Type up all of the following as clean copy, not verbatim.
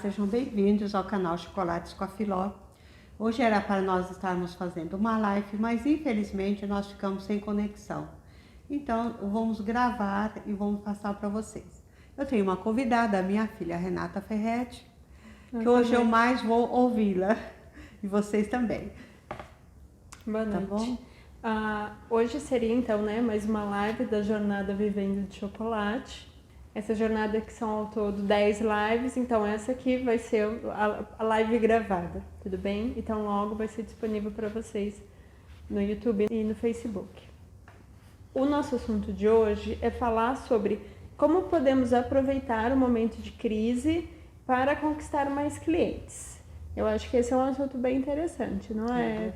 sejam bem-vindos ao canal Chocolates com a Filó. Hoje era para nós estarmos fazendo uma live, mas infelizmente nós ficamos sem conexão. Então, vamos gravar e vamos passar para vocês. Eu tenho uma convidada, a minha filha Renata Ferretti, que hoje eu mais vou ouvi-la, e vocês também. Boa noite. Tá bom? Hoje seria então, mais uma live da jornada Vivendo de Chocolate. Essa jornada que são ao todo 10 lives, então essa aqui vai ser a live gravada, tudo bem? Então logo vai ser disponível para vocês no YouTube e no Facebook. O nosso assunto de hoje é falar sobre como podemos aproveitar o momento de crise para conquistar mais clientes. Eu acho que esse é um assunto bem interessante, não é?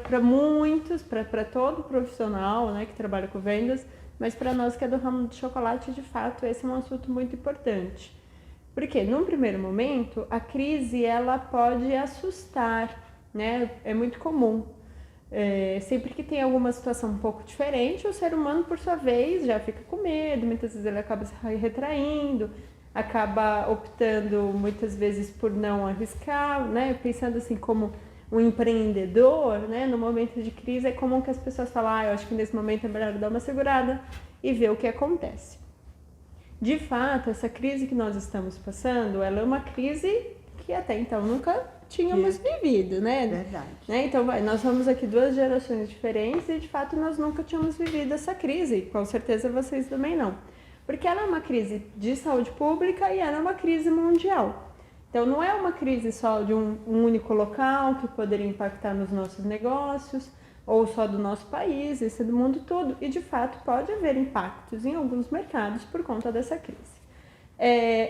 Para muitos, para todo profissional, que trabalha com vendas, mas para nós que é do ramo de chocolate, de fato, esse é um assunto muito importante. Porque, num primeiro momento, a crise ela pode assustar, né? É muito comum. Sempre que tem alguma situação um pouco diferente, o ser humano, por sua vez, já fica com medo, muitas vezes ele acaba se retraindo, acaba optando muitas vezes por não arriscar, né? Pensando assim como um empreendedor, no momento de crise é comum que as pessoas falem, eu acho que nesse momento é melhor dar uma segurada e ver o que acontece. De fato, essa crise que nós estamos passando, ela é uma crise que até então nunca tínhamos vivido, né? Verdade. Então, nós somos aqui 2 gerações diferentes e de fato nós nunca tínhamos vivido essa crise, com certeza vocês também não. Porque ela é uma crise de saúde pública e ela é uma crise mundial. Então, não é uma crise só de um único local que poderia impactar nos nossos negócios, ou só do nosso país, isso é do mundo todo. E, de fato, pode haver impactos em alguns mercados por conta dessa crise.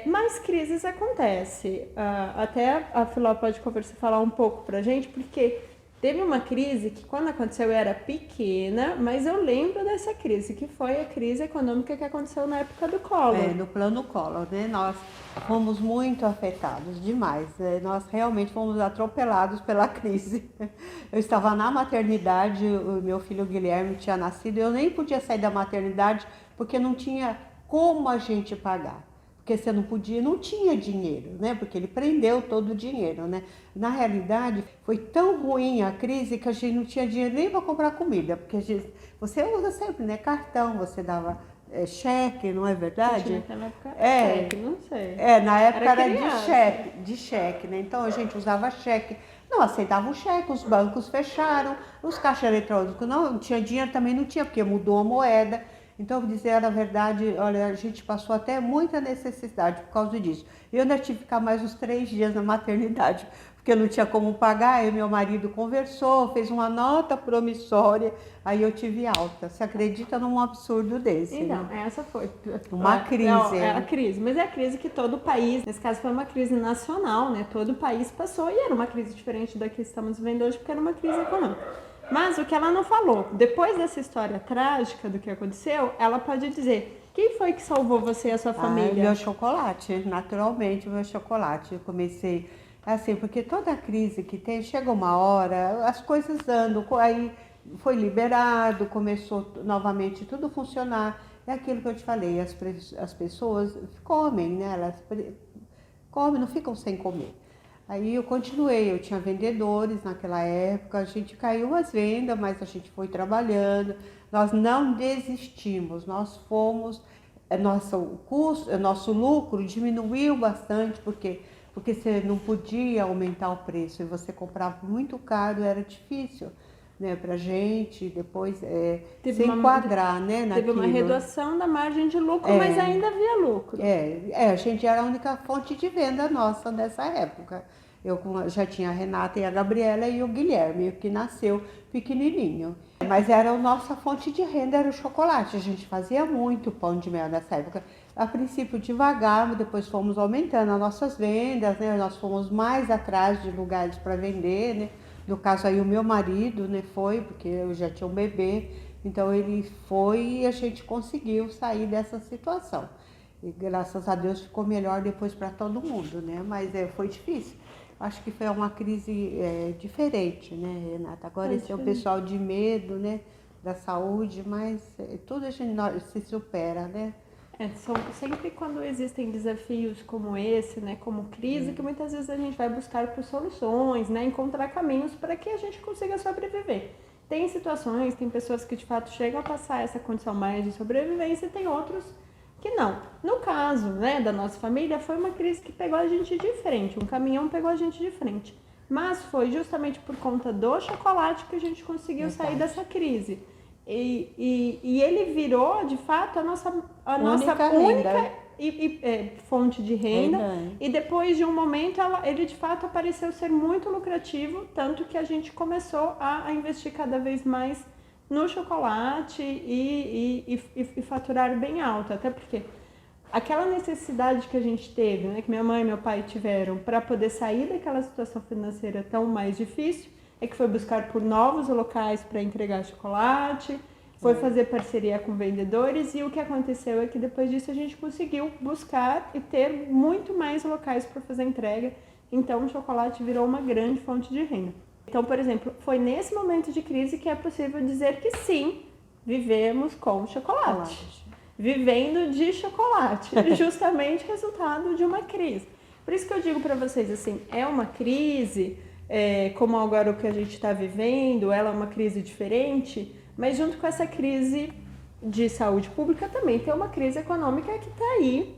Mas crises acontecem. Até a Filó pode falar um pouco pra gente, porque teve uma crise que, quando aconteceu, eu era pequena, mas eu lembro dessa crise, que foi a crise econômica que aconteceu na época do Collor. No plano Collor, né? Nós fomos muito afetados, demais. Nós realmente fomos atropelados pela crise. Eu estava na maternidade, o meu filho Guilherme tinha nascido, eu nem podia sair da maternidade porque não tinha como a gente pagar. Porque você não podia, não tinha dinheiro, né? Porque ele prendeu todo o dinheiro, né? Na realidade, foi tão ruim a crise que a gente não tinha dinheiro nem para comprar comida, porque você usa sempre, né? Cartão, você dava cheque, não é verdade? Naquela época cheque, não sei. Na época era criança. de cheque, né? Então a gente usava cheque. Não aceitava o cheque, os bancos fecharam, os caixas eletrônicos não tinha dinheiro, também não tinha, porque mudou a moeda. Então, dizer a verdade, olha, a gente passou até muita necessidade por causa disso. Eu ainda tive que ficar mais uns 3 dias na maternidade, porque eu não tinha como pagar, aí meu marido conversou, fez uma nota promissória, aí eu tive alta. Você acredita num absurdo desse? Então, né? essa foi Uma crise. É a crise, mas é a crise que todo o país, nesse caso foi uma crise nacional, né? Todo o país passou e era uma crise diferente da que estamos vivendo hoje, porque era uma crise econômica. Mas o que ela não falou, depois dessa história trágica do que aconteceu, ela pode dizer, quem foi que salvou você e a sua família? Meu chocolate, naturalmente o meu chocolate. Eu comecei assim, porque toda crise que tem, chega uma hora, as coisas andam, aí foi liberado, começou novamente tudo a funcionar. É aquilo que eu te falei, as pessoas comem, né? Elas comem, não ficam sem comer. Aí eu continuei, eu tinha vendedores naquela época, a gente caiu as vendas, mas a gente foi trabalhando, nós não desistimos, nós fomos, nosso lucro diminuiu bastante, porque você não podia aumentar o preço e você comprava muito caro, era difícil, né, pra gente depois se enquadrar, né, naquilo. Teve uma redução da margem de lucro, mas ainda havia lucro. A gente era a única fonte de venda nossa nessa época. Eu já tinha a Renata e a Gabriela e o Guilherme, que nasceu pequenininho. Mas era a nossa fonte de renda, era o chocolate. A gente fazia muito pão de mel nessa época. A princípio devagar, depois fomos aumentando as nossas vendas, né? Nós fomos mais atrás de lugares para vender, né? No caso aí o meu marido, né, foi, porque eu já tinha um bebê. Então ele foi e a gente conseguiu sair dessa situação. E graças a Deus ficou melhor depois para todo mundo, né? Mas foi difícil. Acho que foi uma crise diferente, né, Renata? Agora esse é o pessoal de medo, né, da saúde, mas tudo a gente se supera, né? São sempre quando existem desafios como esse, né, como crise, que muitas vezes a gente vai buscar por soluções, né, encontrar caminhos para que a gente consiga sobreviver. Tem situações, tem pessoas que de fato chegam a passar essa condição mais de sobrevivência e tem outros que não. No caso, né, da nossa família, foi uma crise que pegou a gente de frente, um caminhão pegou a gente de frente. Mas foi justamente por conta do chocolate que a gente conseguiu sair dessa crise. E ele virou, de fato, a nossa única fonte de renda. E depois de um momento, ele de fato apareceu ser muito lucrativo, tanto que a gente começou a investir cada vez mais no chocolate e faturar bem alto. Até porque aquela necessidade que a gente teve, né, que minha mãe e meu pai tiveram para poder sair daquela situação financeira tão mais difícil, é que foi buscar por novos locais para entregar chocolate, foi fazer parceria com vendedores, e o que aconteceu é que depois disso a gente conseguiu buscar e ter muito mais locais para fazer entrega, então o chocolate virou uma grande fonte de renda. Então, por exemplo, foi nesse momento de crise que é possível dizer que sim, vivemos com chocolate. Vivendo de chocolate, justamente resultado de uma crise. Por isso que eu digo para vocês, assim, é uma crise, como agora o que a gente está vivendo, ela é uma crise diferente, mas junto com essa crise de saúde pública também tem uma crise econômica que está aí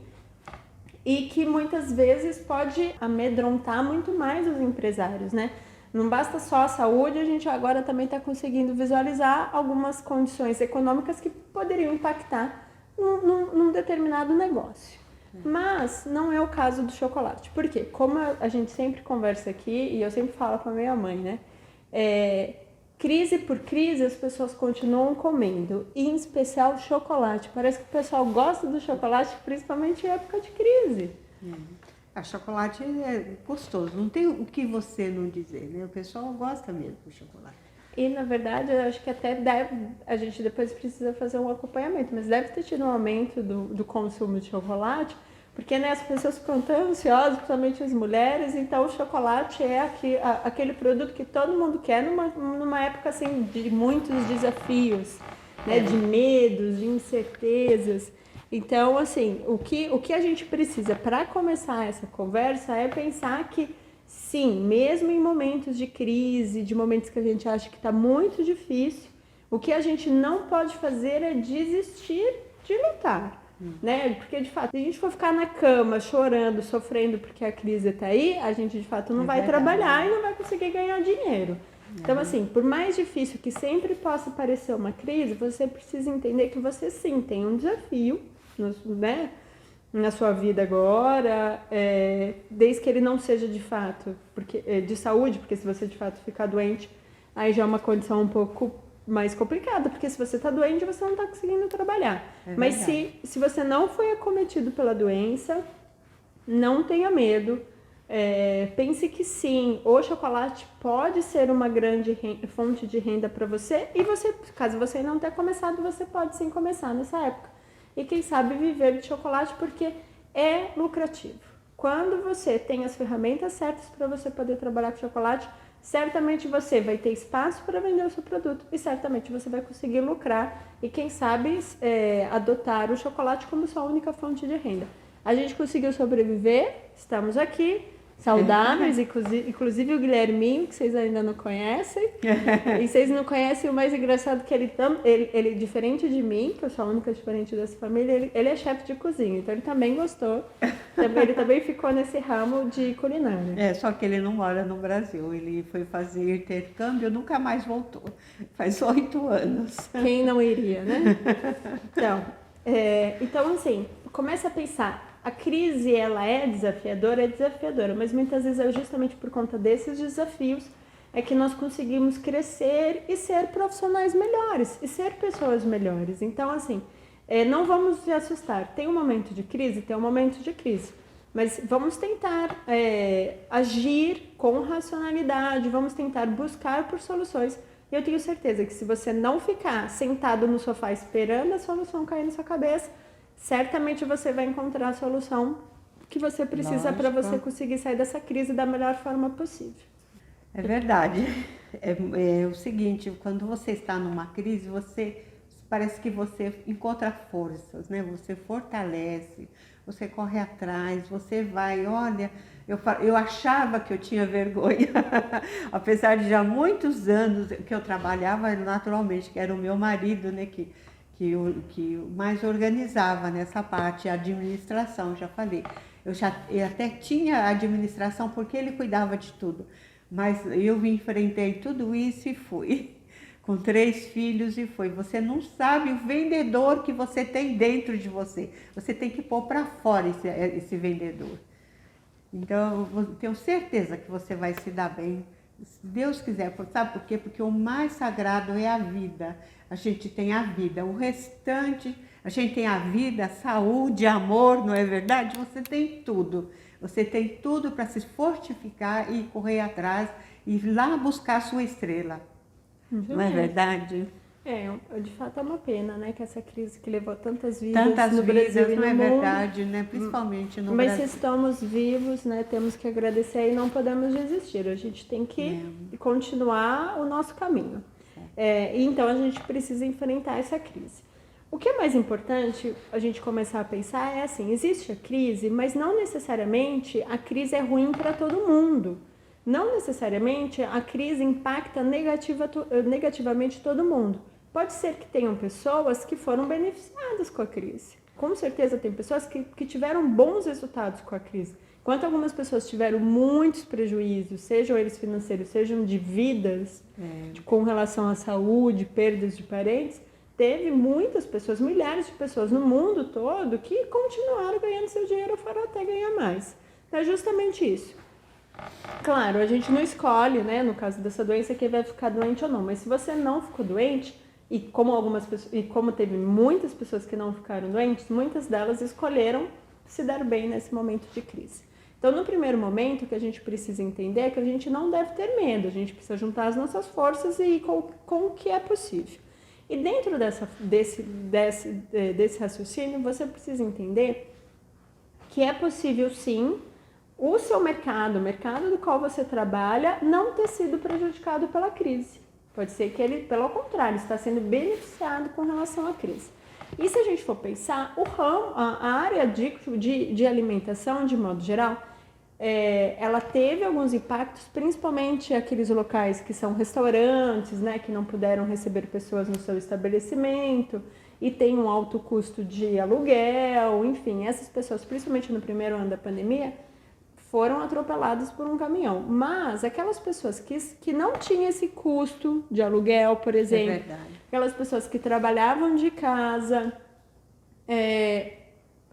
e que muitas vezes pode amedrontar muito mais os empresários, né? Não basta só a saúde, a gente agora também está conseguindo visualizar algumas condições econômicas que poderiam impactar num determinado negócio. Mas não é o caso do chocolate. Por quê? Como a gente sempre conversa aqui, e eu sempre falo com a minha mãe, né? Crise por crise, as pessoas continuam comendo, e em especial chocolate. Parece que o pessoal gosta do chocolate, principalmente em época de crise. A chocolate é gostoso, não tem o que você não dizer, né? O pessoal gosta mesmo do chocolate. E, na verdade, eu acho que até a gente depois precisa fazer um acompanhamento, mas deve ter tido um aumento do consumo de chocolate, porque, né, as pessoas ficam tão ansiosas, principalmente as mulheres, então o chocolate é aquele produto que todo mundo quer numa época assim, de muitos desafios, né, de medos, de incertezas. Então, assim, o que a gente precisa para começar essa conversa é pensar que, sim, mesmo em momentos de crise, de momentos que a gente acha que está muito difícil, o que a gente não pode fazer é desistir de lutar, né? Porque, de fato, se a gente for ficar na cama chorando, sofrendo porque a crise está aí, a gente, de fato, não vai trabalhar e não vai conseguir ganhar dinheiro. Então, assim, por mais difícil que sempre possa parecer uma crise, você precisa entender que você, sim, tem um desafio, né, na sua vida agora, desde que ele não seja de fato de saúde, porque se você de fato ficar doente, aí já é uma condição um pouco mais complicada, porque se você está doente, você não está conseguindo trabalhar. Mas se você não foi acometido pela doença, não tenha medo, pense que sim, o chocolate pode ser uma grande fonte de renda para você, e você, caso você não tenha começado, você pode sim começar nessa época. E quem sabe viver de chocolate, porque é lucrativo. Quando você tem as ferramentas certas para você poder trabalhar com chocolate, certamente você vai ter espaço para vender o seu produto e certamente você vai conseguir lucrar e quem sabe adotar o chocolate como sua única fonte de renda. A gente conseguiu sobreviver, estamos aqui, saudáveis, inclusive o Guilherminho, que vocês ainda não conhecem. E vocês não conhecem, o mais engraçado é que ele diferente de mim, que eu sou a única diferente dessa família, ele é chefe de cozinha, então ele também gostou. Ele também ficou nesse ramo de culinária. Só que ele não mora no Brasil, ele foi fazer intercâmbio, nunca mais voltou. Faz 8 anos. Quem não iria, né? Então assim, começa a pensar. A crise, ela é desafiadora, mas muitas vezes é justamente por conta desses desafios é que nós conseguimos crescer e ser profissionais melhores, e ser pessoas melhores. Então, assim, não vamos se assustar. Tem um momento de crise, mas vamos tentar agir com racionalidade, vamos tentar buscar por soluções. E eu tenho certeza que se você não ficar sentado no sofá esperando a solução cair na sua cabeça, certamente você vai encontrar a solução que você precisa para você conseguir sair dessa crise da melhor forma possível. É verdade. É o seguinte, quando você está numa crise, você parece que você encontra forças, né? Você fortalece, você corre atrás, você vai, olha, eu achava que eu tinha vergonha, apesar de já muitos anos que eu trabalhava naturalmente, que era o meu marido, né, que mais organizava nessa parte, a administração, já falei. Eu até tinha administração porque ele cuidava de tudo, mas eu enfrentei tudo isso e fui. Com 3 filhos e foi. Você não sabe o vendedor que você tem dentro de você. Você tem que pôr para fora esse vendedor. Então, eu tenho certeza que você vai se dar bem, se Deus quiser. Sabe por quê? Porque o mais sagrado é a vida. A gente tem a vida. O restante, a gente tem a vida, a saúde, amor, não é verdade? Você tem tudo. Você tem tudo para se fortificar e correr atrás e ir lá buscar a sua estrela. Não é verdade? De fato é uma pena, né, que essa crise que levou tantas vidas no vidas, Brasil e no não é mundo. verdade, né? Principalmente no Mas Brasil. se estamos vivos, né, temos que agradecer e não podemos desistir. A gente tem que continuar o nosso caminho. Então a gente precisa enfrentar essa crise. O que é mais importante a gente começar a pensar é assim, existe a crise, mas não necessariamente a crise é ruim para todo mundo. Não necessariamente a crise impacta negativamente todo mundo. Pode ser que tenham pessoas que foram beneficiadas com a crise. Com certeza tem pessoas que tiveram bons resultados com a crise. Enquanto algumas pessoas tiveram muitos prejuízos, sejam eles financeiros, sejam de vidas, com relação à saúde, perdas de parentes, teve muitas pessoas, milhares de pessoas no mundo todo que continuaram ganhando seu dinheiro ou foram até ganhar mais. Então é justamente isso. Claro, a gente não escolhe, né, no caso dessa doença, quem vai ficar doente ou não, mas se você não ficou doente, e como teve muitas pessoas que não ficaram doentes, muitas delas escolheram se dar bem nesse momento de crise. Então, no primeiro momento, o que a gente precisa entender é que a gente não deve ter medo, a gente precisa juntar as nossas forças e ir com o que é possível. E dentro desse raciocínio, você precisa entender que é possível, sim, o seu mercado, o mercado do qual você trabalha, não ter sido prejudicado pela crise. Pode ser que ele, pelo contrário, está sendo beneficiado com relação à crise. E se a gente for pensar, a área de alimentação, de modo geral, ela teve alguns impactos, principalmente aqueles locais que são restaurantes, né, que não puderam receber pessoas no seu estabelecimento e tem um alto custo de aluguel, enfim, essas pessoas, principalmente no primeiro ano da pandemia, foram atropeladas por um caminhão. Mas aquelas pessoas que não tinham esse custo de aluguel, por exemplo, aquelas pessoas que trabalhavam de casa,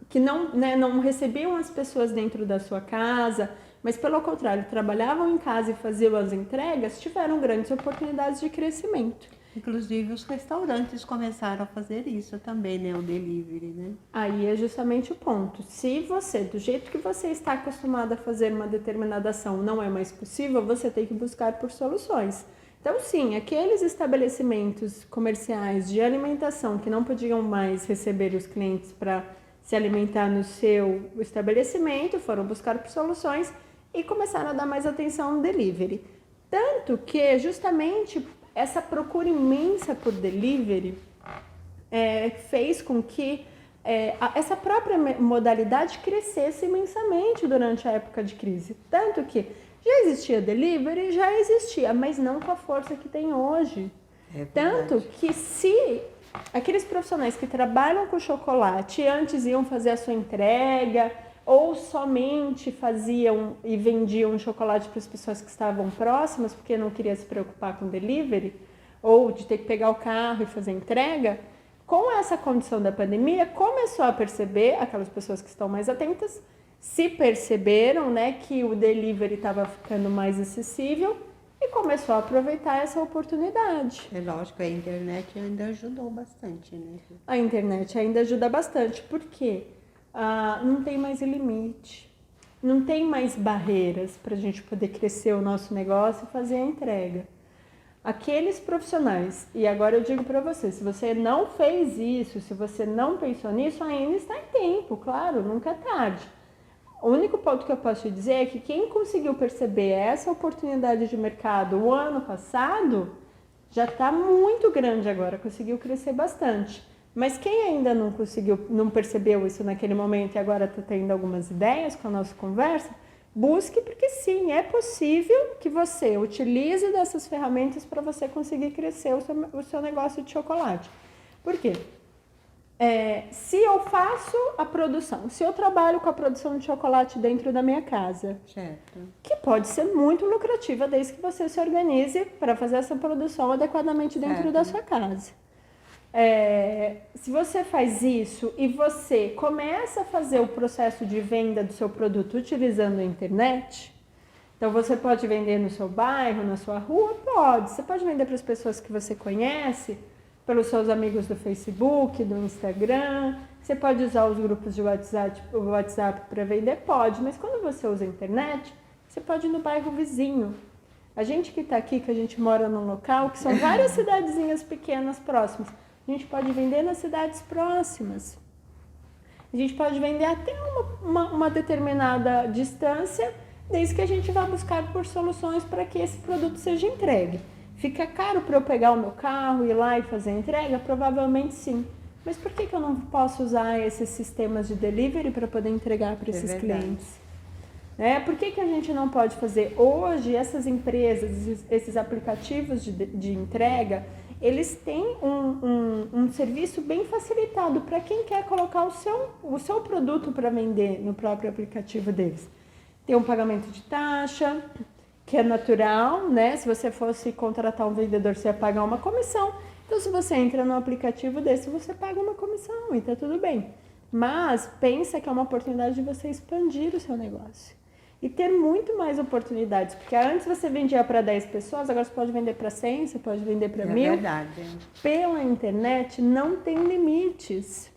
que não recebiam as pessoas dentro da sua casa, mas pelo contrário, trabalhavam em casa e faziam as entregas, tiveram grandes oportunidades de crescimento. Inclusive os restaurantes começaram a fazer isso também, né? O delivery, né? Aí é justamente o ponto. Se você, do jeito que você está acostumado a fazer uma determinada ação, não é mais possível, você tem que buscar por soluções. Então, sim, aqueles estabelecimentos comerciais de alimentação que não podiam mais receber os clientes para se alimentar no seu estabelecimento, foram buscar por soluções e começaram a dar mais atenção no delivery. Tanto que, justamente, essa procura imensa por delivery fez com que essa própria modalidade crescesse imensamente durante a época de crise. Tanto que já existia delivery, já existia, mas não com a força que tem hoje. Tanto que se aqueles profissionais que trabalham com chocolate antes iam fazer a sua entrega ou somente faziam e vendiam chocolate para as pessoas que estavam próximas, porque não queria se preocupar com delivery, ou de ter que pegar o carro e fazer entrega, com essa condição da pandemia, começou a perceber, aquelas pessoas que estão mais atentas, se perceberam, né, que o delivery estava ficando mais acessível e começou a aproveitar essa oportunidade. É lógico, a internet ainda ajudou bastante, né? A internet ainda ajuda bastante, porque não tem mais limite, não tem mais barreiras para a gente poder crescer o nosso negócio e fazer a entrega. Aqueles profissionais, e agora eu digo para você, se você não fez isso, se você não pensou nisso, ainda está em tempo, claro, nunca é tarde. O único ponto que eu posso te dizer é que quem conseguiu perceber essa oportunidade de mercado o ano passado, já está muito grande agora, conseguiu crescer bastante. Mas quem ainda não conseguiu, não percebeu isso naquele momento e agora está tendo algumas ideias com a nossa conversa, busque, porque sim, é possível que você utilize dessas ferramentas para você conseguir crescer o seu negócio de chocolate. Por quê? Se eu faço a produção, se eu trabalho com a produção de chocolate dentro da minha casa, Certo. que pode ser muito lucrativa desde que você se organize para fazer essa produção adequadamente dentro da sua casa. Se você faz isso e você começa a fazer o processo de venda do seu produto utilizando a internet, então você pode vender no seu bairro, na sua rua? Pode. Você pode vender para as pessoas que você conhece, pelos seus amigos do Facebook, do Instagram. Você pode usar os grupos de WhatsApp para vender? Pode. Mas quando você usa a internet, você pode ir no bairro vizinho. A gente que está aqui, que a gente mora num local, que são várias cidadezinhas pequenas próximas, a gente pode vender nas cidades próximas. A gente pode vender até uma determinada distância, desde que a gente vá buscar por soluções para que esse produto seja entregue. Fica caro para eu pegar o meu carro, ir lá e fazer a entrega? Provavelmente sim. Mas por que eu não posso usar esses sistemas de delivery para poder entregar para esses clientes? Por que a gente não pode fazer? Hoje, essas empresas, esses aplicativos de entrega, eles têm um serviço bem facilitado para quem quer colocar o seu produto para vender no próprio aplicativo deles. Tem um pagamento de taxa, que é natural, né? Se você fosse contratar um vendedor, você ia pagar uma comissão. Então, se você entra no aplicativo desse, você paga uma comissão e tá tudo bem. Mas pensa que é uma oportunidade de você expandir o seu negócio e ter muito mais oportunidades, porque antes você vendia para 10 pessoas, agora você pode vender para 100, você pode vender para 1000. É verdade. Pela internet não tem limites.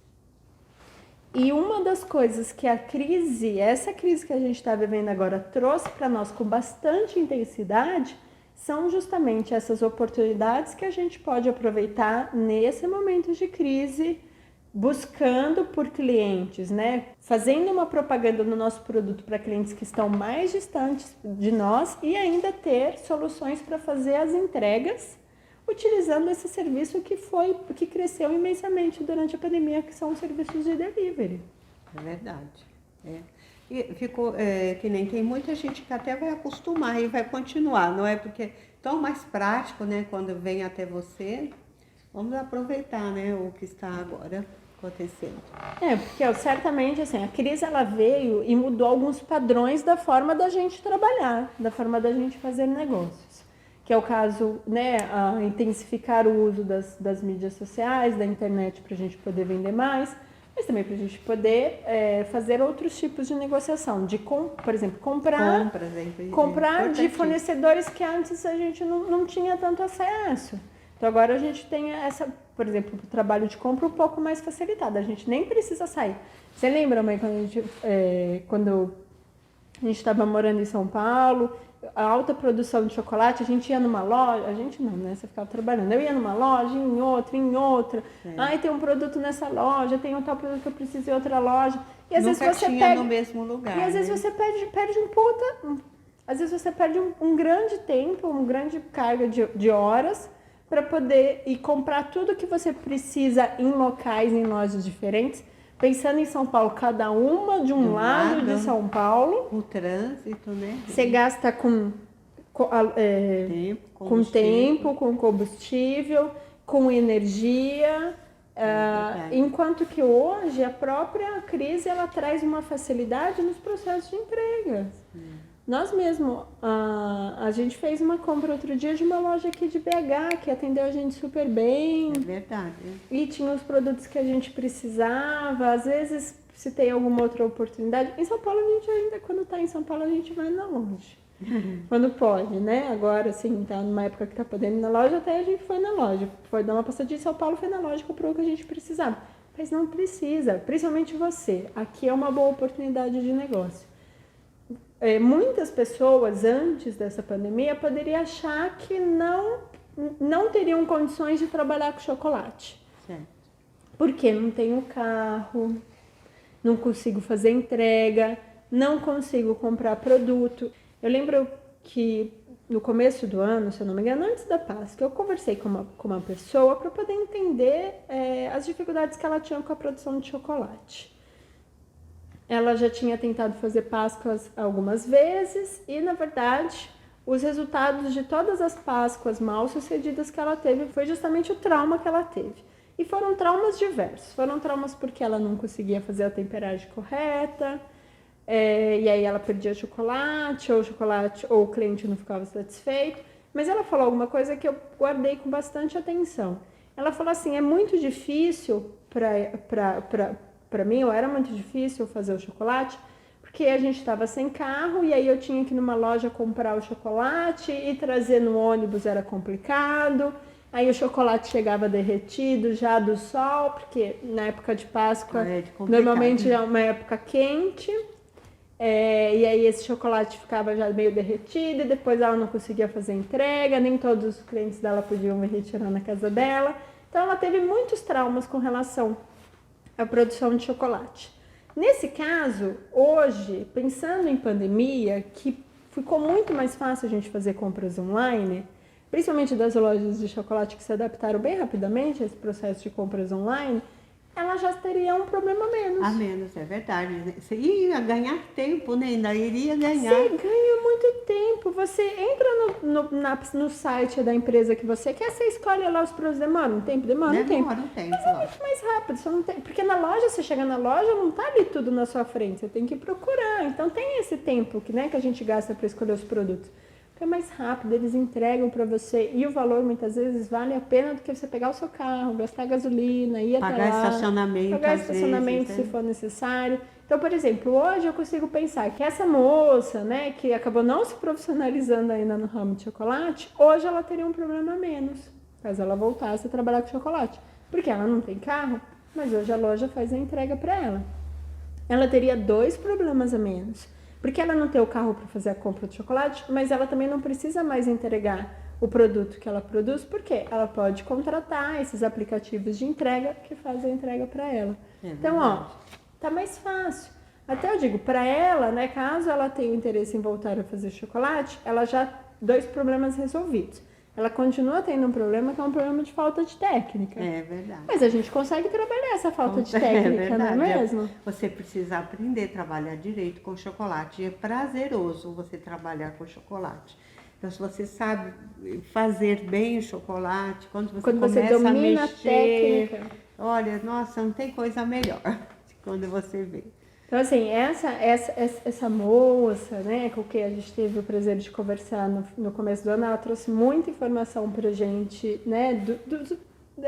E uma das coisas que essa crise que a gente está vivendo agora trouxe para nós com bastante intensidade, são justamente essas oportunidades que a gente pode aproveitar nesse momento de crise, buscando por clientes, né? Fazendo uma propaganda no nosso produto para clientes que estão mais distantes de nós e ainda ter soluções para fazer as entregas, utilizando esse serviço que cresceu imensamente durante a pandemia, que são os serviços de delivery. É verdade. E ficou, que nem tem muita gente que até vai acostumar e vai continuar, não é? Porque é tão mais prático, né? Quando vem até você, vamos aproveitar, né? O que está agora acontecendo. Porque certamente, assim, a crise ela veio e mudou alguns padrões da forma da gente trabalhar, da forma da gente fazer negócios. Que é o caso, né, intensificar o uso das mídias sociais, da internet para a gente poder vender mais, mas também para a gente poder fazer outros tipos de negociação, por exemplo, comprar de fornecedores que antes a gente não tinha tanto acesso. Então agora a gente tem por exemplo, o trabalho de compra um pouco mais facilitado, a gente nem precisa sair. Você lembra, mãe, quando a gente estava morando em São Paulo, a alta produção de chocolate, a gente ia numa loja, a gente não, né? Você ficava trabalhando. Eu ia numa loja, em outra. Ai, tem um produto nessa loja, tem um tal produto que eu preciso em outra loja. E às vezes você perde no mesmo lugar. E às vezes você perde um puta. Às vezes você perde um grande tempo, uma grande carga de horas para poder ir comprar tudo que você precisa em locais, em lojas diferentes. Pensando em São Paulo, cada uma de um lado de São Paulo. O trânsito, né? Você gasta com tempo, com combustível, com energia. Enquanto que hoje a própria crise ela traz uma facilidade nos processos de entrega. Nós mesmo, a gente fez uma compra outro dia de uma loja aqui de BH, que atendeu a gente super bem. É verdade. E tinha os produtos que a gente precisava. Às vezes, se tem alguma outra oportunidade. Em São Paulo, a gente ainda, quando está em São Paulo, a gente vai na loja. Quando pode, né? Agora, assim, tá numa época que tá podendo ir na loja, até a gente foi na loja. Foi dar uma passadinha em São Paulo, foi na loja, comprou o que a gente precisava. Mas não precisa, principalmente você. Aqui é uma boa oportunidade de negócio. Muitas pessoas, antes dessa pandemia, poderiam achar que não teriam condições de trabalhar com chocolate. Certo. Porque não tenho carro, não consigo fazer entrega, não consigo comprar produto. Eu lembro que no começo do ano, se eu não me engano, antes da Páscoa, eu conversei com uma pessoa para poder entender as dificuldades que ela tinha com a produção de chocolate. Ela já tinha tentado fazer Páscoas algumas vezes e, na verdade, os resultados de todas as Páscoas mal sucedidas que ela teve foi justamente o trauma que ela teve. E foram traumas diversos. Foram traumas porque ela não conseguia fazer a temperagem correta, e aí ela perdia chocolate, ou o cliente não ficava satisfeito. Mas ela falou alguma coisa que eu guardei com bastante atenção. Ela falou assim, é muito difícil para mim, ou era muito difícil fazer o chocolate, porque a gente estava sem carro e aí eu tinha que ir numa loja comprar o chocolate e trazer no ônibus era complicado. Aí o chocolate chegava derretido já do sol, porque na época de Páscoa normalmente é uma época quente. E aí esse chocolate ficava já meio derretido e depois ela não conseguia fazer entrega, nem todos os clientes dela podiam vir retirar na casa dela. Então ela teve muitos traumas com relação à produção de chocolate. Nesse caso, hoje, pensando em pandemia, que ficou muito mais fácil a gente fazer compras online, principalmente das lojas de chocolate que se adaptaram bem rapidamente a esse processo de compras online, ela já teria um problema a menos. A menos, é verdade. Você ia ganhar tempo, né? Ainda iria ganhar. Você ganha muito tempo. Você entra no site da empresa que você quer, você escolhe lá os produtos. Demora um tempo? Demora um tempo. Mas é muito mais rápido. Você não tem, porque na loja, você chega na loja, não tá ali tudo na sua frente. Você tem que procurar. Então tem esse tempo que a gente gasta para escolher os produtos. É mais rápido, eles entregam para você e o valor muitas vezes vale a pena do que você pegar o seu carro, gastar gasolina, ir até lá, pagar estacionamento se for necessário. Então, por exemplo, hoje eu consigo pensar que essa moça, que acabou não se profissionalizando ainda no ramo de chocolate, hoje ela teria um problema a menos, caso ela voltasse a trabalhar com chocolate, porque ela não tem carro, mas hoje a loja faz a entrega para ela. Ela teria 2 problemas a menos. Porque ela não tem o carro para fazer a compra de chocolate, mas ela também não precisa mais entregar o produto que ela produz, porque ela pode contratar esses aplicativos de entrega que fazem a entrega para ela. Então, tá mais fácil. Até eu digo, para ela, caso ela tenha interesse em voltar a fazer chocolate, ela já 2 problemas resolvidos. Ela continua tendo um problema que é um problema de falta de técnica. É verdade. Mas a gente consegue trabalhar essa falta de técnica, não é mesmo? Você precisa aprender a trabalhar direito com chocolate. É prazeroso você trabalhar com chocolate. Então, se você sabe fazer bem o chocolate, quando você começa a mexer, a técnica, olha, nossa, não tem coisa melhor quando você vê. Então, assim, essa moça, com quem a gente teve o prazer de conversar no começo do ano, ela trouxe muita informação pra gente,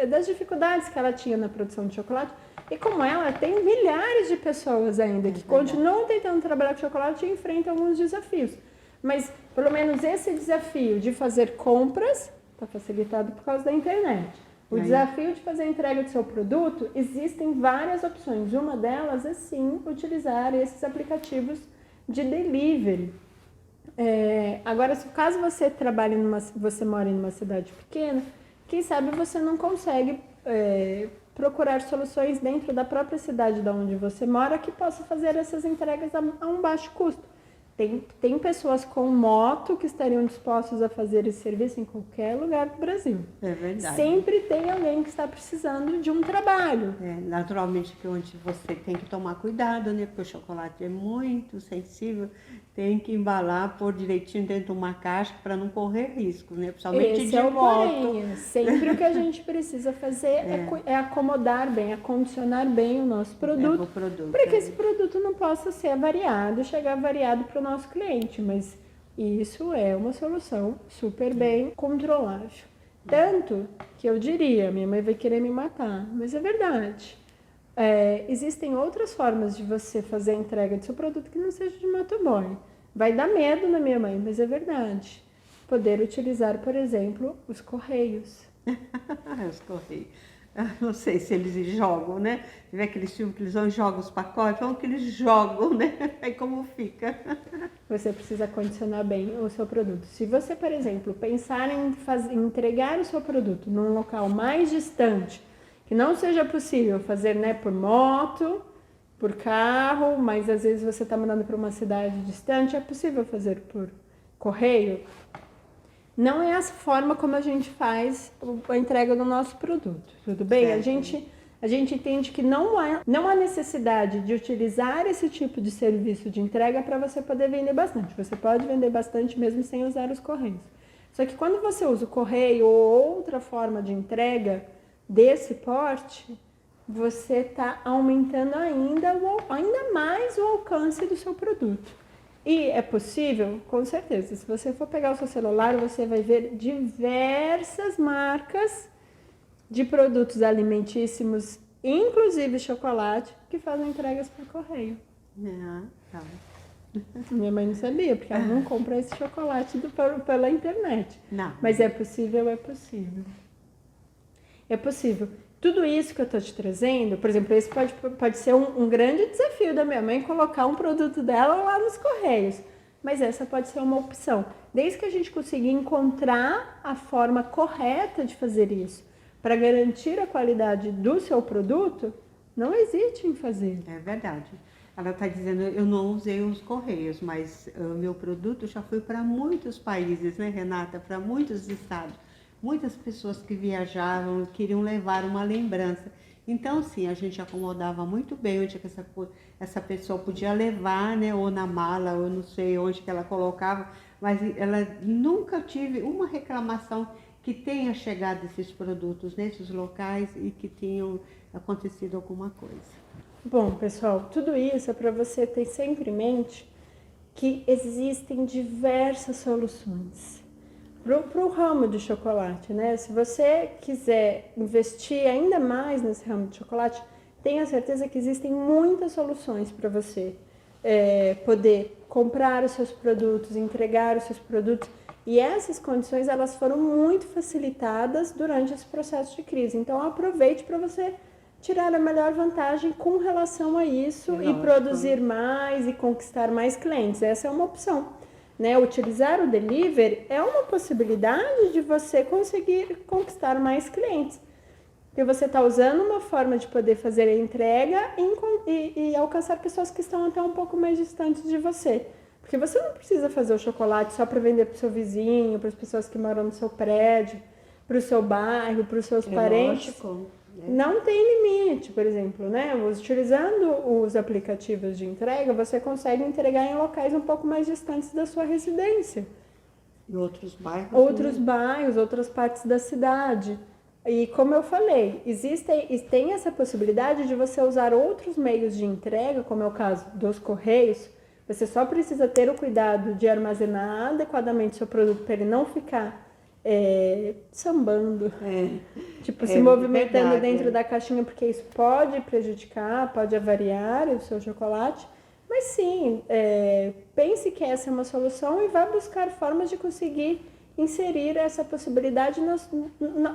das dificuldades que ela tinha na produção de chocolate. E como ela, tem milhares de pessoas ainda que continuam tentando trabalhar com chocolate e enfrentam alguns desafios. Mas, pelo menos esse desafio de fazer compras está facilitado por causa da internet. O desafio de fazer a entrega do seu produto, existem várias opções. Uma delas é, sim, utilizar esses aplicativos de delivery. Agora, se caso você trabalhe você mora em uma cidade pequena, quem sabe você não consegue procurar soluções dentro da própria cidade de onde você mora que possa fazer essas entregas a um baixo custo. Tem pessoas com moto que estariam dispostos a fazer esse serviço em qualquer lugar do Brasil. É verdade. Sempre tem alguém que está precisando de um trabalho. Naturalmente que onde você tem que tomar cuidado, porque o chocolate é muito sensível, tem que embalar, pôr direitinho dentro de uma caixa para não correr risco, principalmente de moto. Sempre o que a gente precisa fazer é acomodar bem, acondicionar bem o nosso produto, para que esse produto não possa ser avariado, chegar avariado para o nosso cliente, mas isso é uma solução super bem controlável. Tanto que eu diria, minha mãe vai querer me matar, mas é verdade. Existem outras formas de você fazer a entrega do seu produto que não seja de motoboy. Vai dar medo na minha mãe, mas é verdade. Poder utilizar, por exemplo, os correios. Os correios. Não sei se eles jogam, Você vê aqueles filmes que eles vão e jogam os pacotes, vão que eles jogam, Aí como fica? Você precisa condicionar bem o seu produto. Se você, por exemplo, pensar em entregar o seu produto num local mais distante, que não seja possível fazer por moto, por carro, mas às vezes você está mandando para uma cidade distante, é possível fazer por correio? não é a forma como a gente faz a entrega do nosso produto, tudo bem? A gente entende que não há necessidade de utilizar esse tipo de serviço de entrega para você poder vender bastante. Você pode vender bastante mesmo sem usar os correios. Só que quando você usa o correio ou outra forma de entrega desse porte, você está aumentando ainda mais o alcance do seu produto. E é possível? Com certeza. Se você for pegar o seu celular, você vai ver diversas marcas de produtos alimentíssimos, inclusive chocolate, que fazem entregas por correio. Tá. Minha mãe não sabia, porque ela não compra esse chocolate pela internet. Não. Mas é possível, é possível. É possível. Tudo isso que eu estou te trazendo, por exemplo, esse pode ser um grande desafio da minha mãe, colocar um produto dela lá nos correios. Mas essa pode ser uma opção. Desde que a gente consiga encontrar a forma correta de fazer isso, para garantir a qualidade do seu produto, não hesite em fazer. É verdade. Ela está dizendo, eu não usei os correios, mas o meu produto já foi para muitos países, né, Renata? Para muitos estados. Muitas pessoas que viajavam queriam levar uma lembrança. Então, sim, a gente acomodava muito bem onde que essa pessoa podia levar, né? Ou na mala, ou não sei onde que ela colocava. Mas ela nunca tive uma reclamação que tenha chegado esses produtos nesses locais e que tenham acontecido alguma coisa. Bom, pessoal, tudo isso é para você ter sempre em mente que existem diversas soluções. Para o ramo de chocolate, né? Se você quiser investir ainda mais nesse ramo de chocolate, tenha certeza que existem muitas soluções para você poder comprar os seus produtos, entregar os seus produtos. E essas condições, elas foram muito facilitadas durante esse processo de crise. Então, aproveite para você tirar a melhor vantagem com relação a isso e produzir mais e conquistar mais clientes. Essa é uma opção. Né, utilizar o delivery é uma possibilidade de você conseguir conquistar mais clientes. Porque você está usando uma forma de poder fazer a entrega e alcançar pessoas que estão até um pouco mais distantes de você. Porque você não precisa fazer o chocolate só para vender para o seu vizinho, para as pessoas que moram no seu prédio, para o seu bairro, para os seus parentes. Lógico. Não tem limite, por exemplo, né? Utilizando os aplicativos de entrega, você consegue entregar em locais um pouco mais distantes da sua residência. E outros bairros? Outros bairros, outras partes da cidade. E como eu falei, tem essa possibilidade de você usar outros meios de entrega, como é o caso dos correios. Você só precisa ter o cuidado de armazenar adequadamente seu produto para ele não ficar sambando, se movimentando verdade, dentro da caixinha, porque isso pode prejudicar, pode avariar o seu chocolate. Mas sim, pense que essa é uma solução e vá buscar formas de conseguir inserir essa possibilidade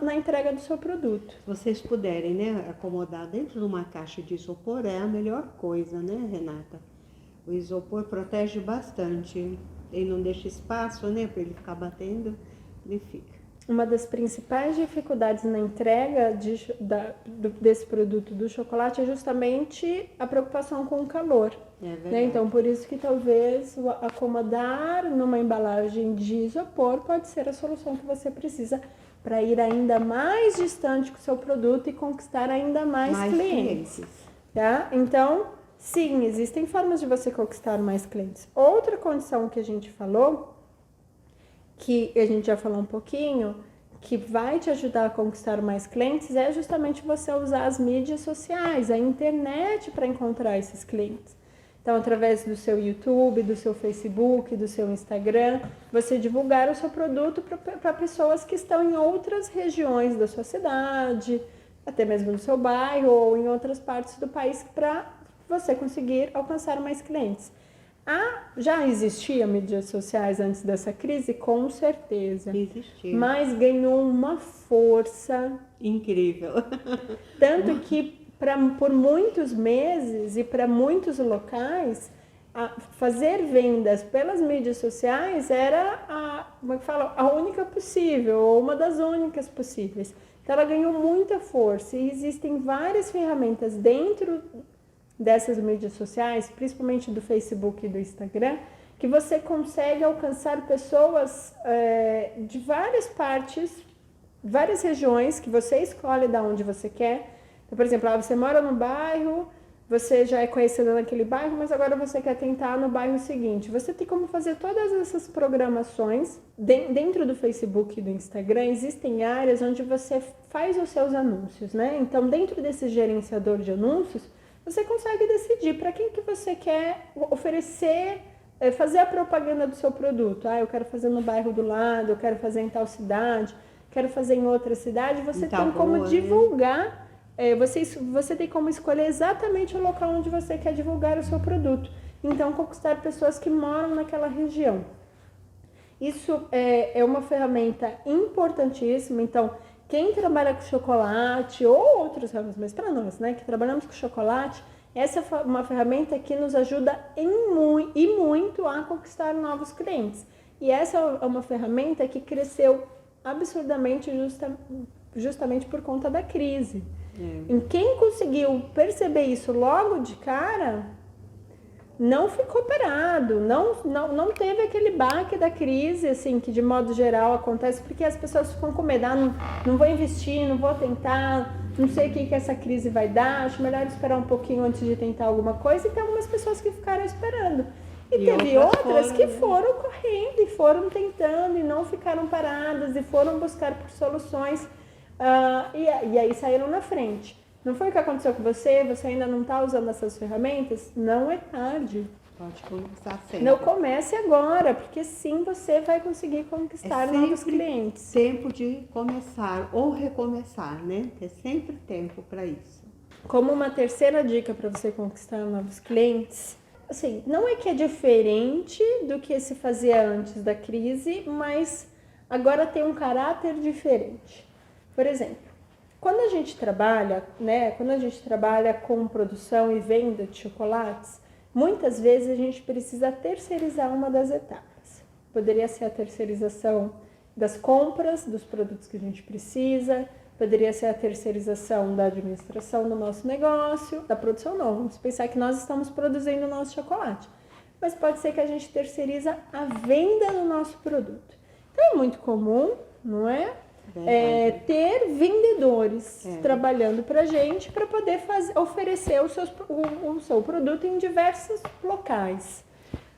na entrega do seu produto. Se vocês puderem, né, acomodar dentro de uma caixa de isopor, é a melhor coisa, né, Renata? O isopor protege bastante, ele não deixa espaço, né, para ele ficar batendo. Uma das principais dificuldades na entrega desse produto do chocolate é justamente a preocupação com o calor. Né? Então, por isso que talvez acomodar numa embalagem de isopor pode ser a solução que você precisa para ir ainda mais distante com o seu produto e conquistar ainda mais clientes. Tá? Então, sim, existem formas de você conquistar mais clientes. Outra condição que a gente falou, que a gente já falou um pouquinho, que vai te ajudar a conquistar mais clientes, é justamente você usar as mídias sociais, a internet para encontrar esses clientes. Então, através do seu YouTube, do seu Facebook, do seu Instagram, você divulgar o seu produto para pessoas que estão em outras regiões da sua cidade, até mesmo no seu bairro ou em outras partes do país, para você conseguir alcançar mais clientes. Já existia mídias sociais antes dessa crise? Com certeza. Existia. Mas ganhou uma força incrível. Tanto que por muitos meses e para muitos locais, fazer vendas pelas mídias sociais era a única possível, ou uma das únicas possíveis. Então ela ganhou muita força e existem várias ferramentas dentro dessas mídias sociais, principalmente do Facebook e do Instagram, que você consegue alcançar pessoas de várias partes, várias regiões, que você escolhe de onde você quer. Então, por exemplo, você mora num bairro, você já é conhecido naquele bairro, mas agora você quer tentar no bairro seguinte. Você tem como fazer todas essas programações. Dentro do Facebook e do Instagram, existem áreas onde você faz os seus anúncios, né? Então, dentro desse gerenciador de anúncios, você consegue decidir para quem que você quer oferecer, fazer a propaganda do seu produto. Eu quero fazer no bairro do lado, eu quero fazer em tal cidade, quero fazer em outra cidade. Você tem como divulgar, você tem como escolher exatamente o local onde você quer divulgar o seu produto. Então, conquistar pessoas que moram naquela região. Isso é uma ferramenta importantíssima. Então, quem trabalha com chocolate ou outros ramos, mas para nós, né, que trabalhamos com chocolate, essa é uma ferramenta que nos ajuda muito a conquistar novos clientes. E essa é uma ferramenta que cresceu absurdamente justamente por conta da crise. E quem conseguiu perceber isso logo de cara, não ficou parado, não teve aquele baque da crise, assim, que de modo geral acontece, porque as pessoas ficam com medo, não vou investir, não vou tentar, não sei o que essa crise vai dar, acho melhor esperar um pouquinho antes de tentar alguma coisa, e tem algumas pessoas que ficaram esperando. E teve outras que foram correndo e foram tentando e não ficaram paradas e foram buscar por soluções e aí saíram na frente. Não foi o que aconteceu com você? Você ainda não está usando essas ferramentas? Não é tarde. Pode começar sempre. Não comece agora, porque sim, você vai conseguir conquistar novos clientes. Tempo de começar ou recomeçar, né? É sempre tempo para isso. Como uma terceira dica para você conquistar novos clientes, assim, não é que é diferente do que se fazia antes da crise, mas agora tem um caráter diferente. Por exemplo, quando a gente trabalha, né, com produção e venda de chocolates, muitas vezes a gente precisa terceirizar uma das etapas. Poderia ser a terceirização das compras dos produtos que a gente precisa, poderia ser a terceirização da administração do nosso negócio, da produção não. Vamos pensar que nós estamos produzindo o nosso chocolate. Mas pode ser que a gente terceiriza a venda do nosso produto. Então é muito comum, não é? Ter vendedores trabalhando para a gente para poder oferecer o seu produto em diversos locais.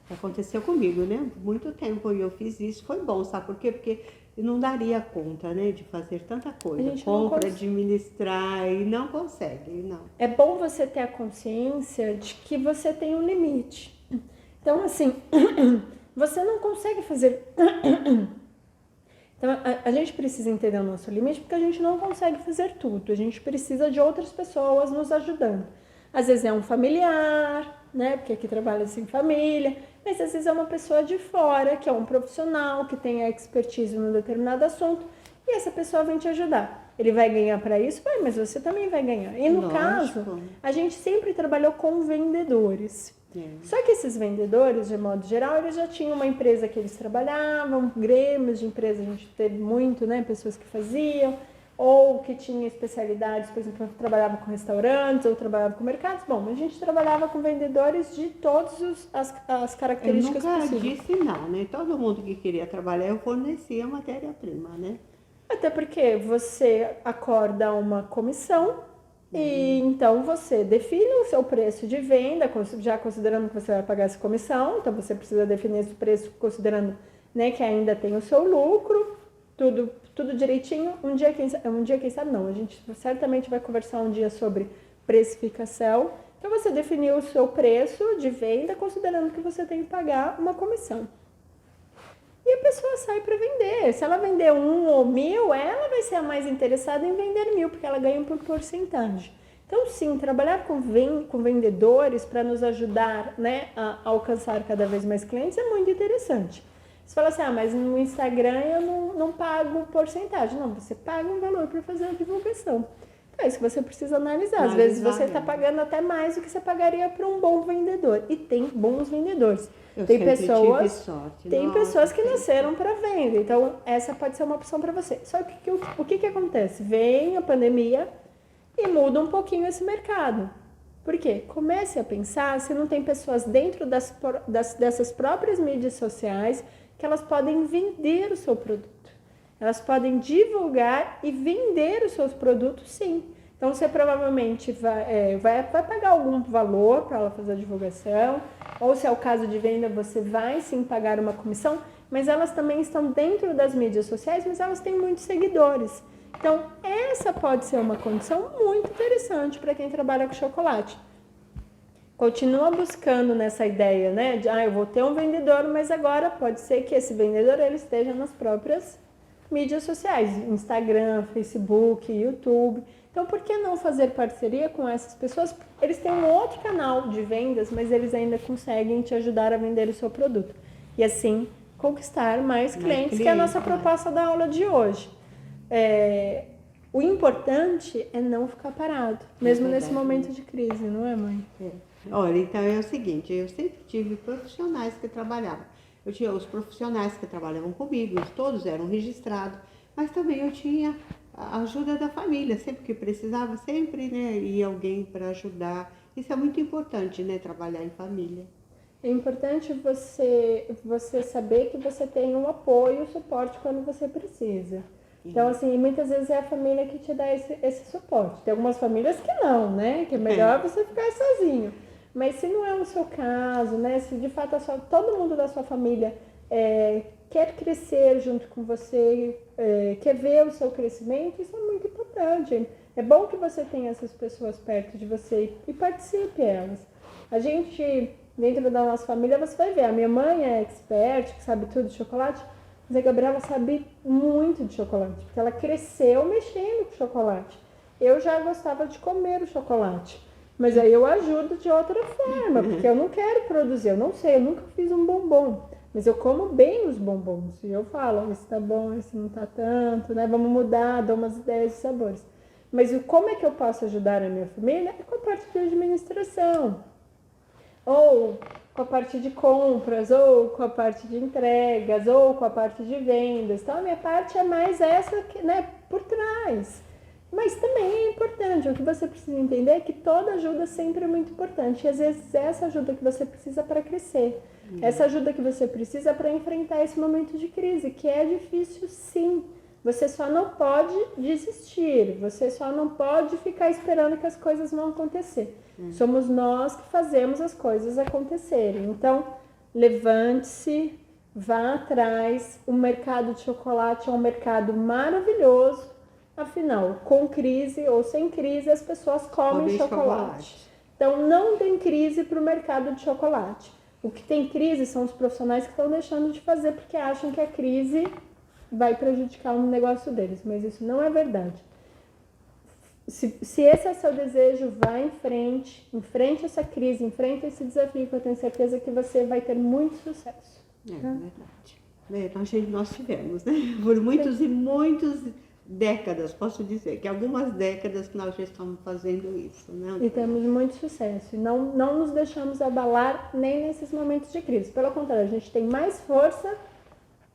Aconteceu comigo, né? Muito tempo eu fiz isso, foi bom, sabe por quê? Porque eu não daria conta, né, de fazer tanta coisa, compra, administrar, e não consegue, não. É bom você ter a consciência de que você tem um limite. Então, assim, você não consegue fazer... Então, a gente precisa entender o nosso limite porque a gente não consegue fazer tudo. A gente precisa de outras pessoas nos ajudando. Às vezes é um familiar, né? Porque aqui trabalha assim família. Mas às vezes é uma pessoa de fora, que é um profissional, que tem a expertise num determinado assunto. E essa pessoa vem te ajudar. Ele vai ganhar para isso? Vai, mas você também vai ganhar. E no caso, a gente sempre trabalhou com vendedores. Só que esses vendedores, de modo geral, eles já tinham uma empresa que eles trabalhavam, grêmios de empresa, a gente teve muito, né, pessoas que faziam, ou que tinham especialidades, por exemplo, trabalhava com restaurantes, ou trabalhava com mercados. Bom, a gente trabalhava com vendedores de todas as características possíveis. Eu nunca disse não, né? Todo mundo que queria trabalhar, eu fornecia matéria-prima, né? Até porque você acorda uma comissão, e então você define o seu preço de venda, já considerando que você vai pagar essa comissão, então você precisa definir esse preço considerando, né, que ainda tem o seu lucro, tudo direitinho. Um dia, quem sabe não, a gente certamente vai conversar um dia sobre precificação. Então você definiu o seu preço de venda considerando que você tem que pagar uma comissão. E a pessoa sai para vender. Se ela vender 1 ou 1.000, ela vai ser a mais interessada em vender 1.000, porque ela ganha por porcentagem. Então, sim, trabalhar com vendedores para nos ajudar, né, a alcançar cada vez mais clientes é muito interessante. Você fala assim, mas no Instagram eu não pago porcentagem. Não, você paga um valor para fazer a divulgação. Então, é isso que você precisa analisar. Às vezes você está pagando até mais do que você pagaria para um bom vendedor. E tem bons vendedores. Tem pessoas que nasceram para venda, então essa pode ser uma opção para você. Só que o que acontece? Vem a pandemia e muda um pouquinho esse mercado. Por quê? Comece a pensar se não tem pessoas dentro dessas próprias mídias sociais que elas podem vender o seu produto. Elas podem divulgar e vender os seus produtos, sim. Então, você provavelmente vai pagar algum valor para ela fazer a divulgação, ou se é o caso de venda, você vai sim pagar uma comissão, mas elas também estão dentro das mídias sociais, mas elas têm muitos seguidores. Então, essa pode ser uma condição muito interessante para quem trabalha com chocolate. Continua buscando nessa ideia, né? De, eu vou ter um vendedor, mas agora pode ser que esse vendedor ele esteja nas próprias mídias sociais, Instagram, Facebook, YouTube. Então, por que não fazer parceria com essas pessoas? Eles têm um outro canal de vendas, mas eles ainda conseguem te ajudar a vender o seu produto. E assim, conquistar mais clientes, que é a nossa proposta da aula de hoje. O importante é não ficar parado, mesmo nesse momento de crise, não é, mãe? Olha, então é o seguinte, eu sempre tive profissionais que trabalhavam. Eu tinha os profissionais que trabalhavam comigo, eles todos eram registrados, mas também eu tinha a ajuda da família, sempre que precisava, sempre, né, ia alguém para ajudar. Isso é muito importante, né, trabalhar em família. É importante você saber que você tem um apoio e suporte quando você precisa. Então, assim, muitas vezes é a família que te dá esse suporte. Tem algumas famílias que não, né? Que é melhor você ficar sozinho. Mas se não é o seu caso, né? Se de fato todo mundo da sua família quer crescer junto com você, quer ver o seu crescimento, isso é muito importante. É bom que você tenha essas pessoas perto de você e participe elas. A gente, dentro da nossa família, você vai ver, a minha mãe é expert, que sabe tudo de chocolate, mas a Gabriela sabe muito de chocolate, porque ela cresceu mexendo com chocolate. Eu já gostava de comer o chocolate, mas aí eu ajudo de outra forma, porque eu não quero produzir, eu não sei, eu nunca fiz um bombom, mas eu como bem os bombons. E eu falo, esse tá bom, esse não tá tanto, né? Vamos mudar, dou umas ideias de sabores. Mas como é que eu posso ajudar a minha família? É com a parte de administração, ou com a parte de compras, ou com a parte de entregas, ou com a parte de vendas. Então, a minha parte é mais essa, né, por trás. Mas também é importante, o que você precisa entender é que toda ajuda sempre é muito importante. E às vezes é essa ajuda que você precisa para crescer. Essa ajuda que você precisa para enfrentar esse momento de crise, que é difícil sim. Você só não pode desistir, você só não pode ficar esperando que as coisas vão acontecer. Somos nós que fazemos as coisas acontecerem. Então, levante-se, vá atrás. O mercado de chocolate é um mercado maravilhoso. Afinal, com crise ou sem crise, as pessoas comem chocolate. Então, não tem crise para o mercado de chocolate. O que tem crise são os profissionais que estão deixando de fazer porque acham que a crise vai prejudicar o negócio deles, mas isso não é verdade. Se esse é o seu desejo, vá em frente essa crise, enfrente esse desafio, que eu tenho certeza que você vai ter muito sucesso. Verdade. Nós tivemos, né? Por muitos e muitas décadas, posso dizer, que algumas décadas que nós já estamos fazendo isso, né? E temos muito sucesso. E não nos deixamos abalar nem nesses momentos de crise. Pelo contrário, a gente tem mais força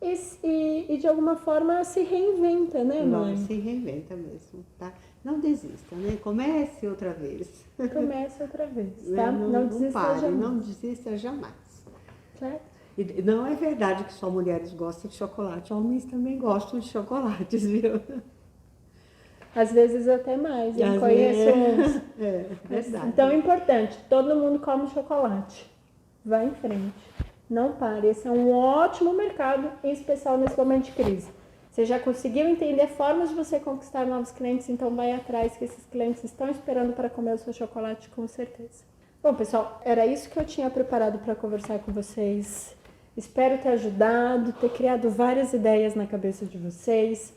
e de alguma forma se reinventa, né, mãe? Se reinventa mesmo, tá? Não desista, né? Comece outra vez. Comece outra vez, tá? Não desista pare, jamais. não desista jamais. Certo? E não é verdade que só mulheres gostam de chocolate, homens também gostam de chocolates, viu? Às vezes até mais, eu conheço uns. É verdade. Então é importante, todo mundo come chocolate. Vá em frente. Não pare, esse é um ótimo mercado, em especial nesse momento de crise. Você já conseguiu entender formas de você conquistar novos clientes, então vai atrás, que esses clientes estão esperando para comer o seu chocolate, com certeza. Bom, pessoal, era isso que eu tinha preparado para conversar com vocês. Espero ter ajudado, ter criado várias ideias na cabeça de vocês.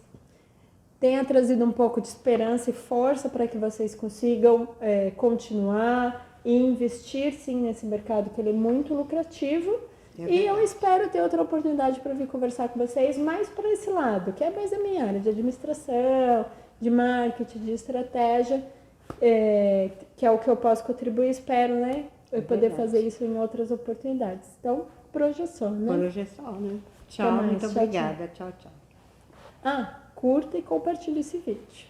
Tenha trazido um pouco de esperança e força para que vocês consigam continuar e investir sim nesse mercado, que ele é muito lucrativo. E eu espero ter outra oportunidade para vir conversar com vocês mais para esse lado, que é mais a minha área de administração, de marketing, de estratégia, que é o que eu posso contribuir, espero, né? Eu poder fazer isso em outras oportunidades. Então, por hoje é só, né? Por hoje é só, né? Tchau, muito obrigada. Tchau, tchau. Curta e compartilhe esse vídeo.